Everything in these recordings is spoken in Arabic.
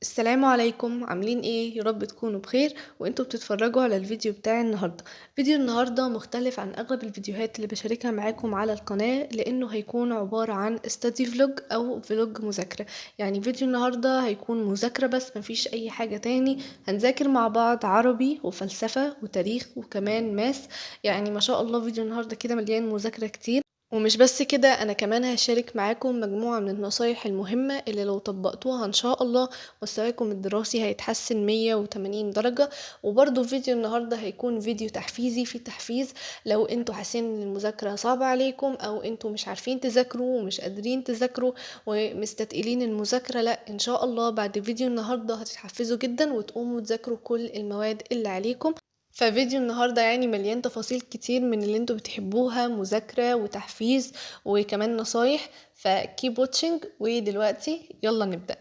السلام عليكم، عاملين ايه؟ يا رب تكونوا بخير وانتوا بتتفرجوا على الفيديو بتاعي النهارده. فيديو النهارده مختلف عن اغلب الفيديوهات اللي بشاركها معاكم على القناه، لانه هيكون عباره عن استادي فلوج او فلوج مذاكره. يعني فيديو النهارده هيكون مذاكره بس مفيش اي حاجه تاني. هنذاكر مع بعض عربي وفلسفه وتاريخ وكمان ماس. يعني ما شاء الله فيديو النهارده كده مليان مذاكره كتير. ومش بس كده، انا كمان هشارك معاكم مجموعة من النصايح المهمة اللي لو طبقتوها ان شاء الله مستواكم الدراسي هيتحسن 180 درجة. وبرضو فيديو النهاردة هيكون فيديو تحفيزي في تحفيز. لو انتوا حاسين ان المذاكرة صعبة عليكم او انتوا مش عارفين تذاكروا ومش قادرين تذاكروا ومستتقلين المذاكرة، لا ان شاء الله بعد فيديو النهاردة هتتحفزوا جدا وتقوموا تذاكروا كل المواد اللي عليكم. ففيديو النهاردة يعني مليان تفاصيل كتير من اللي انتوا بتحبوها، مذاكرة وتحفيز وكمان نصايح. فكيب واتشنج، ودلوقتي يلا نبدأ.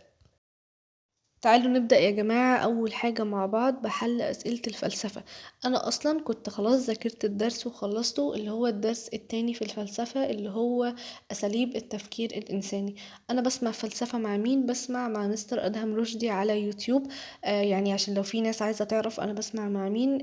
تعالوا نبدأ يا جماعة. أول حاجة مع بعض بحل أسئلة الفلسفة. أنا أصلا كنت خلاص ذاكرت الدرس وخلصته، اللي هو الدرس التاني في الفلسفة، اللي هو أساليب التفكير الإنساني. أنا بسمع فلسفة مع مين؟ بسمع مع مستر أدهم رشدي على يوتيوب. يعني عشان لو في ناس عايزة تعرف أنا بسمع مع مين.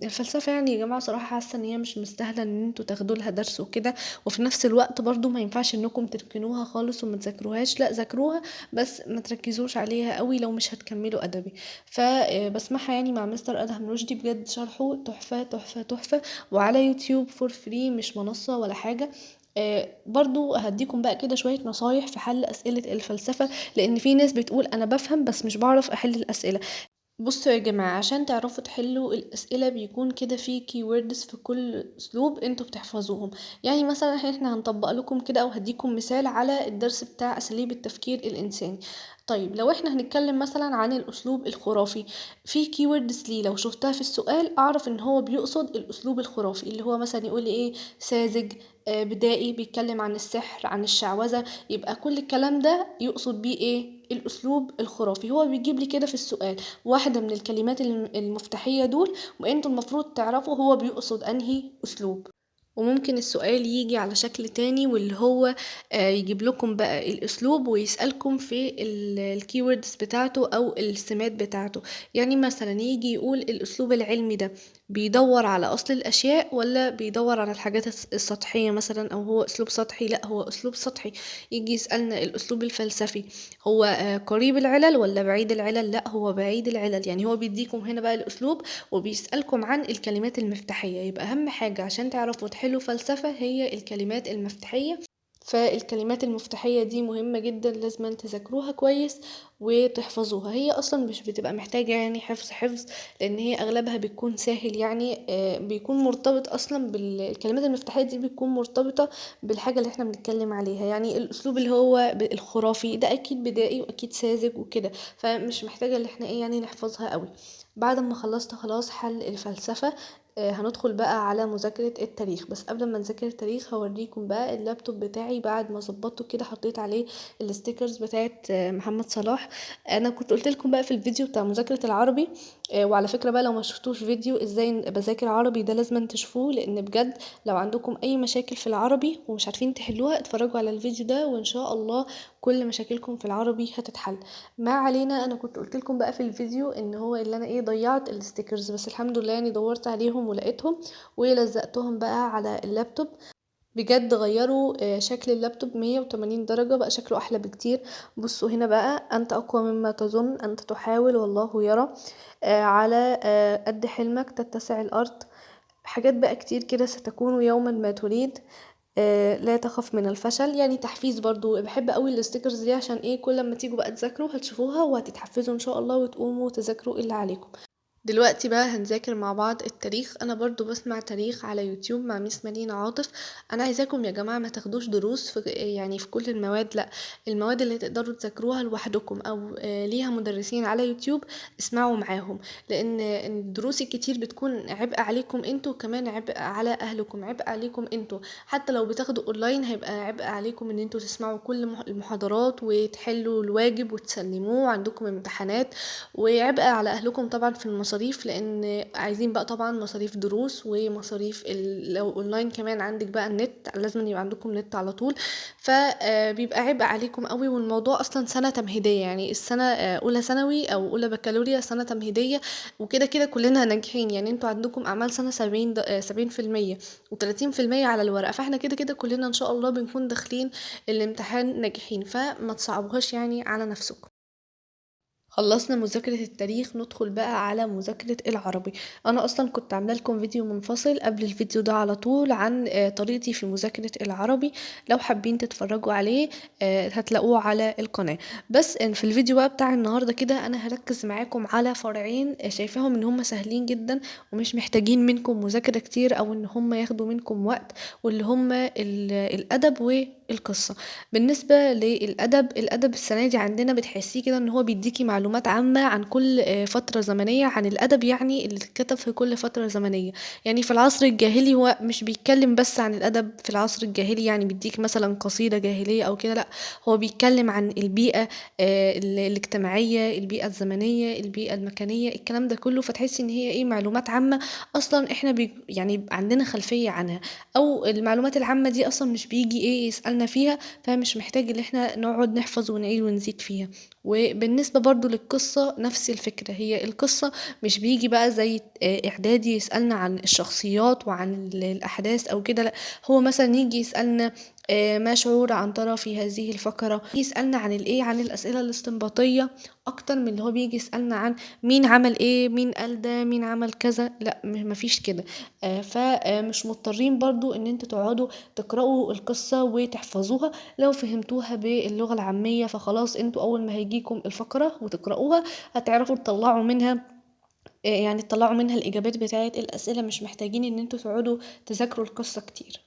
الفلسفة يعني يا جماعة صراحة حاسة إن هي مش مستاهلة إن انتوا تاخدوا لها درس وكده. وفي نفس الوقت برضو ما ينفعش إنكم تركنوها خالص وما تذاكروهاش، لا ذاكروها بس ما تركزوش عليها قوي لو مش هتكملوا ادبي. فبسمعها يعني مع مستر ادهم رشدي، بجد شرحه تحفه تحفه تحفه. وعلى يوتيوب فور فري، مش منصه ولا حاجه. برضو هديكم بقى كده شوية نصايح في حل أسئلة الفلسفة، لأن في ناس بتقول أنا بفهم بس مش بعرف أحل الأسئلة. بصوا يا جماعة، عشان تعرفوا تحلوا الأسئلة بيكون كده في keywords في كل أسلوب انتوا بتحفظوهم. يعني مثلا احنا هنطبق لكم كده أو هديكم مثال على الدرس بتاع أساليب التفكير الإنساني. طيب لو احنا هنتكلم مثلا عن الأسلوب الخرافي، في keywords ليه لو شفتها في السؤال أعرف إن هو بيقصد الأسلوب الخرافي، اللي هو مثلا يقول لي إيه، ساذج، بدائي، بيتكلم عن السحر عن الشعوذة. يبقى كل الكلام ده يقصد بيه ايه؟ الأسلوب الخرافي. هو بيجيب لي كده في السؤال واحدة من الكلمات المفتاحية دول، وانتوا المفروض تعرفوا هو بيقصد انهي اسلوب. وممكن السؤال يجي على شكل تاني، واللي هو يجيب لكم بقى الاسلوب ويسألكم في الكيوردز بتاعته او السمات بتاعته. يعني مثلا يجي يقول الاسلوب العلمي ده بيدور على اصل الاشياء ولا بيدور على الحاجات السطحية مثلا، او هو اسلوب سطحي؟ لا هو اسلوب سطحي. يجي يسألنا الاسلوب الفلسفي، هو قريب العلل ولا بعيد العلل؟ لا هو بعيد العلل. يعني هو بيديكم هنا بقى الاسلوب وبيسألكم عن الكلمات المفتاحية. يبقى أهم حاجة عشان تعرفوا تحلوا فلسفة هي الكلمات المفتاحية. فالكلمات المفتاحية دي مهمة جدا، لازم تذاكروها كويس وتحفظوها. هي أصلا مش بتبقى محتاجة يعني حفظ، لأن هي أغلبها بيكون سهل. يعني بيكون مرتبط أصلا بالكلمات المفتاحية دي، بيكون مرتبطة بالحاجة اللي احنا بنتكلم عليها. يعني الأسلوب اللي هو الخرافي ده أكيد بدائي وأكيد ساذج وكده، فمش محتاجة اللي احنا ايه يعني نحفظها قوي. بعد ما خلصت خلاص حل الفلسفة، هندخل بقى على مذاكرة التاريخ. بس قبل ما نذاكر التاريخ هوريكم بقى اللابتوب بتاعي بعد ما ظبطته كده، حطيت عليه الستيكرز بتاعت محمد صلاح. انا كنت قلت لكم بقى في الفيديو بتاع مذاكرة العربي. وعلى فكرة بقى لو ما شفتوش فيديو ازاي بذاكر عربي ده لازم تشوفوه، لان بجد لو عندكم اي مشاكل في العربي ومش عارفين تحلوها اتفرجوا على الفيديو ده وان شاء الله كل مشاكلكم في العربي هتتحل. ما علينا، انا كنت قلت لكم بقى في الفيديو ان هو اللي انا ايه ضيعت الستيكرز، بس الحمد لله يعني دورت عليهم ولقيتهم ولزقتهم بقى على اللابتوب. بجد غيروا شكل اللابتوب 180 درجة، بقى شكله احلى بكتير. بصوا هنا بقى، انت اقوى مما تظن، انت تحاول والله يرى، على قد حلمك تتسع الارض. حاجات بقى كتير كده، ستكون يوما ما تريد، لا تخف من الفشل. يعني تحفيز برضو. بحب قوي الستيكرز دي، عشان ايه؟ كل ما تيجوا بقى تذاكروا هتشوفوها وهتتحفزوا ان شاء الله وتقوموا تذاكروا اللي عليكم. دلوقتي بقى هنذاكر مع بعض التاريخ. انا برضو بسمع تاريخ على يوتيوب مع ميس مارينا عاطف. انا عايزاكم يا جماعة ما تاخدوش دروس في يعني في كل المواد، لا. المواد اللي تقدروا تذاكروها لوحدكم او ليها مدرسين على يوتيوب اسمعوا معاهم، لان الدروس الكتير بتكون عبء عليكم انتوا، كمان عبء على اهلكم، عبء عليكم انتوا. حتى لو بتاخدوا اونلاين هيبقى عبء عليكم ان انتوا تسمعوا كل المحاضرات وتحلوا الواجب وتسلموه، عندكم امتحانات. وعبء على اهلكم طبعا في المصاريف المصاريف، لان عايزين بقى طبعا مصاريف دروس ومصاريف لو اونلاين كمان عندك بقى النت، لازم يبقى عندكم نت على طول. فبيبقى عبء عليكم قوي، والموضوع اصلا سنة تمهيدية، يعني السنة اولى ثانوي او اولى بكالوريا سنة تمهيدية، وكده كده كلنا ناجحين. يعني انتوا عندكم اعمال سنة 70% و30% على الورقة، فاحنا كده كده كلنا ان شاء الله بنكون داخلين الامتحان ناجحين، فما تصعبوهاش يعني على نفسكم. خلصنا مذاكرة التاريخ، ندخل بقى على مذاكرة العربي. انا اصلا كنت عامله لكم فيديو منفصل قبل الفيديو ده على طول عن طريقتي في مذاكرة العربي، لو حابين تتفرجوا عليه هتلاقوه على القناة. بس في الفيديو بقى بتاع النهاردة كده انا هركز معاكم على فرعين شايفاهم ان هم سهلين جدا ومش محتاجين منكم مذاكرة كتير او ان هم ياخدوا منكم وقت، واللي هم الادب والقصة. بالنسبة للأدب، الأدب السنة دي عندنا بتحسيه كده ان هو بيديكي معلومات عامة عن كل فترة زمنية عن الأدب، يعني اللي اتكتب في كل فترة زمنية. يعني في العصر الجاهلي هو مش بيتكلم بس عن الأدب في العصر الجاهلي، يعني بيديك مثلا قصيدة جاهلية أو كده، لأ، هو بيتكلم عن البيئة الاجتماعية، البيئة الزمنية، البيئة المكانية، الكلام ده كله، فتحسي ان هي ايه، معلومات عامة اصلا احنا يعني يبقى عندنا خلفية عنها، او المعلومات العامة دي اصلا مش بيجي ايه يسألنا فيها، فمش محتاج ان احنا نقعد نحفظ ونعيد ونزيد فيها. وبالنسبة برضو للقصة نفس الفكرة، هي القصة مش بيجي بقى زي اعدادي يسألنا عن الشخصيات وعن الاحداث او كده، لا، هو مثلا يجي يسألنا ما شعور عنترة في هذه الفقرة، يسألنا عن الايه، عن الأسئلة الاستنباطية اكتر من اللي هو بيجي يسألنا عن مين عمل ايه، مين قال ده، مين عمل كذا، لا مفيش كده. فمش مضطرين برضو ان انتوا تقعدوا تقرأوا القصة وتحفظوها، لو فهمتوها باللغة العامية فخلاص انتوا اول ما هيجيكم الفقرة وتقرأوها هتعرفوا تطلعوا منها يعني تطلعوا منها الإجابات بتاعة الأسئلة، مش محتاجين ان انتوا تقعدوا تذاكروا القصة كتير.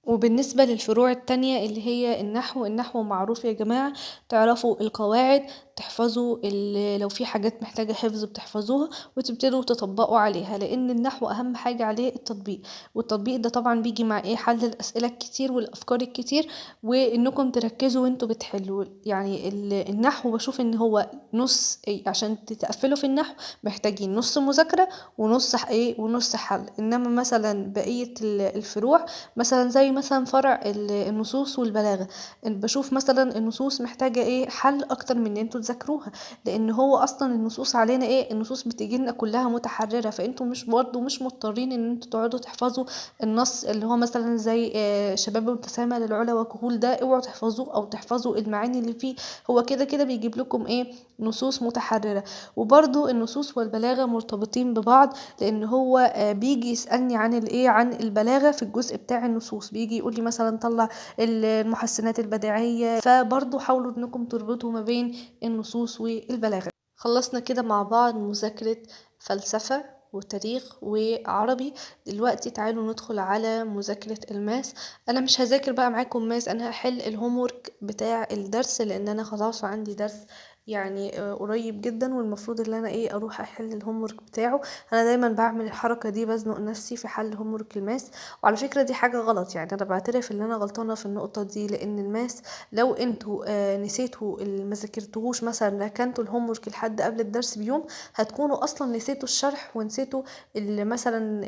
وبالنسبة للفروع التانية اللي هي النحو، النحو معروف يا جماعة، تعرفوا القواعد، تحفظوا لو في حاجات محتاجة حفظ بتحفظوها وتبتدوا تطبقوا عليها، لأن النحو أهم حاجة عليه التطبيق. والتطبيق ده طبعا بيجي مع ايه، حل الأسئلة الكتير والأفكار الكتير، وإنكم تركزوا وانتوا بتحلوا. يعني النحو بشوف ان هو نص إيه، عشان تتقفلوا في النحو محتاجين نص مذاكرة ونص ايه، ونص حل. انما مثلا بقية الفروع مثلا زي مثلا فرع النصوص والبلاغة، بشوف مثلا النصوص محتاجة ايه، حل اكتر من ان انتوا تذاكروها، لان هو اصلا النصوص علينا ايه، النصوص بتجيلنا كلها متحررة، فانتوا مش برضو مش مضطرين ان انتوا تقعدوا تحفظوا النص اللي هو مثلا زي شباب متسامى للعلا وكهول، ده اوعوا تحفظوه او تحفظوا المعاني اللي فيه، هو كده كده بيجيب لكم ايه، نصوص متحررة. وبرضو النصوص والبلاغة مرتبطين ببعض، لان هو بيجي يسألني عن الايه، عن البلاغة في الجزء بتاع النصوص، بيجي يقول لي مثلا طلع المحسنات البديعية، فبرضو حاولوا انكم تربطوا ما بين النصوص والبلاغة. خلصنا كده مع بعض مذاكرة فلسفة وتاريخ وعربي. دلوقتي تعالوا ندخل على مذاكرة الماس. انا مش هذاكر بقى معاكم ماس، انا هحل الهومورك بتاع الدرس، لان انا خلاص عندي درس يعني قريب جدا، والمفروض ان انا ايه، اروح احل الهومورك بتاعه. انا دايما بعمل الحركة دي، بزنق نفسي في حل هومورك الماس، وعلى فكرة دي حاجة غلط، يعني انا بعترف ان انا غلطانة في النقطة دي، لان الماس لو انتوا نسيتوا ما ذاكرتوهوش، مثلا ركنتوا الهومورك لحد قبل الدرس بيوم، هتكونوا اصلا نسيتوا الشرح ونسيتوا مثلا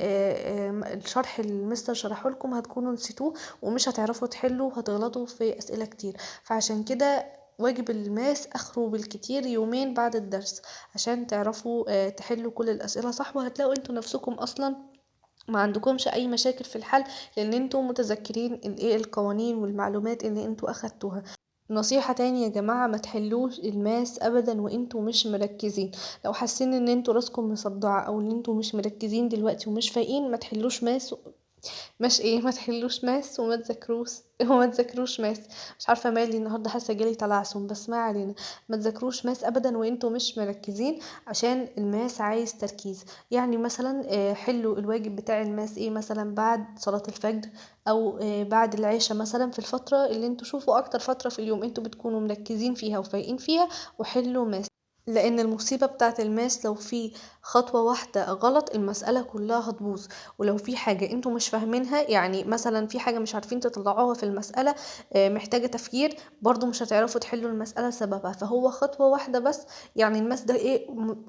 الشرح اللي المستر شرحه لكم هتكونوا نسيتوه، ومش هتعرفوا تحلوا، وهتغلطوا في اسئلة كتير. فعشان كده واجب الماس اخره بالكتير يومين بعد الدرس، عشان تعرفوا تحلوا كل الاسئلة صح، وهتلاقوا انتوا نفسكم اصلا ما عندكمش اي مشاكل في الحل، لان انتوا متذكرين الايه، القوانين والمعلومات اللي انتوا اخدتوها. نصيحة تاني يا جماعة، ما تحلوش الماس ابدا وانتوا مش مركزين. لو حاسين ان انتوا راسكم مصدعة او ان انتوا مش مركزين دلوقتي ومش فايقين، ما تحلوش ماس. مش ايه، ما تحلوش ماس وما تذاكروش وما تذاكروش ماس. مش عارفه مالي النهارده، حاسه جالي تلعثم، بس ما علينا. ما تذاكروش ماس ابدا وانتوا مش مركزين، عشان الماس عايز تركيز. يعني مثلا حلوا الواجب بتاع الماس ايه، مثلا بعد صلاه الفجر، او بعد العشاء، مثلا في الفتره اللي انتوا شوفوا اكتر فتره في اليوم انتوا بتكونوا مركزين فيها وفايقين فيها، وحلوا ماس. لأن المصيبة بتاعة الماس لو في خطوة واحدة غلط المسألة كلها هتبوظ، ولو في حاجة انتوا مش فاهمينها، يعني مثلا في حاجة مش عارفين تطلعوها في المسألة محتاجة تفكير، برضو مش هتعرفوا تحلوا المسألة سببها. فهو خطوة واحدة بس، يعني الماس ده ايه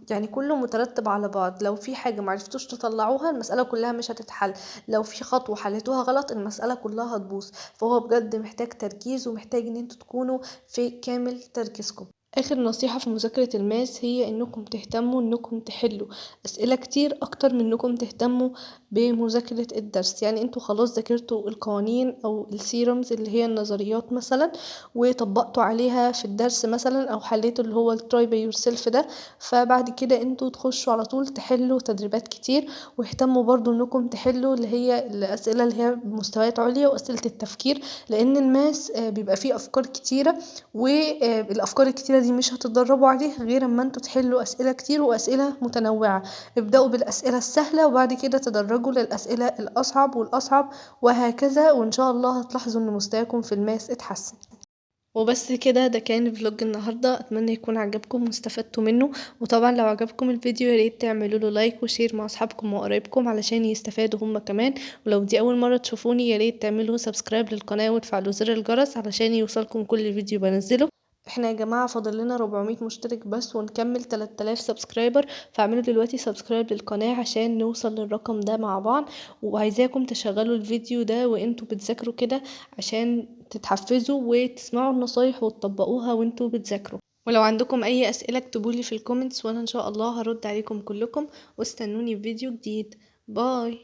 يعني كله مترتب على بعض. لو في حاجة معرفتوش تطلعوها المسألة كلها مش هتتحل، لو في خطوة حلتوها غلط المسألة كلها هتبوظ. فهو بجد محتاج تركيز، ومحتاج ان انتوا تكونوا في كامل تركيزكم. آخر نصيحة في مذاكرة الماس هي إنكم تهتموا إنكم تحلوا أسئلة كتير أكتر من إنكم تهتموا بمذاكرة الدرس. يعني انتوا خلاص ذاكرتوا القوانين أو الثيرمز اللي هي النظريات مثلا، وطبقتوا عليها في الدرس مثلا، أو حليتوا اللي هو التراي باي يور سيلف ده. فبعد كده انتوا تخشوا على طول تحلوا تدريبات كتير، واهتموا برضو إنكم تحلوا اللي هي الأسئلة اللي هي بمستويات عليا وأسئلة التفكير، لأن الماس بيبقى فيه أفكار كتيرة، والافكار الكتيره دي مش هتتدربوا عليه غير اما انتوا تحلوا اسئله كتير واسئله متنوعه. ابداوا بالاسئله السهله وبعد كده تدرجوا للاسئله الاصعب والاصعب، وهكذا، وان شاء الله هتلاحظوا ان مستواكم في الماس اتحسن. وبس كده، ده كان فلوج النهارده، اتمنى يكون عجبكم واستفدتوا منه. وطبعا لو عجبكم الفيديو ياريت تعملوا له لايك وشير مع اصحابكم وقرايبكم علشان يستفادوا هما كمان. ولو دي اول مره تشوفوني ياريت تعملوا سبسكرايب للقناه وتفعلوا زر الجرس علشان يوصلكم كل فيديو بنزله. احنا يا جماعه فاضل لنا 400 مشترك بس ونكمل 3000 سبسكرايبر، فاعملوا دلوقتي سبسكرايب للقناه عشان نوصل للرقم ده مع بعض. وعايزاكم تشغلوا الفيديو ده وانتوا بتذاكروا كده عشان تتحفزوا وتسمعوا النصايح وتطبقوها وانتوا بتذاكروا. ولو عندكم اي اسئله اكتبولي في الكومنتس وانا ان شاء الله هرد عليكم كلكم. واستنوني في فيديو جديد. باي.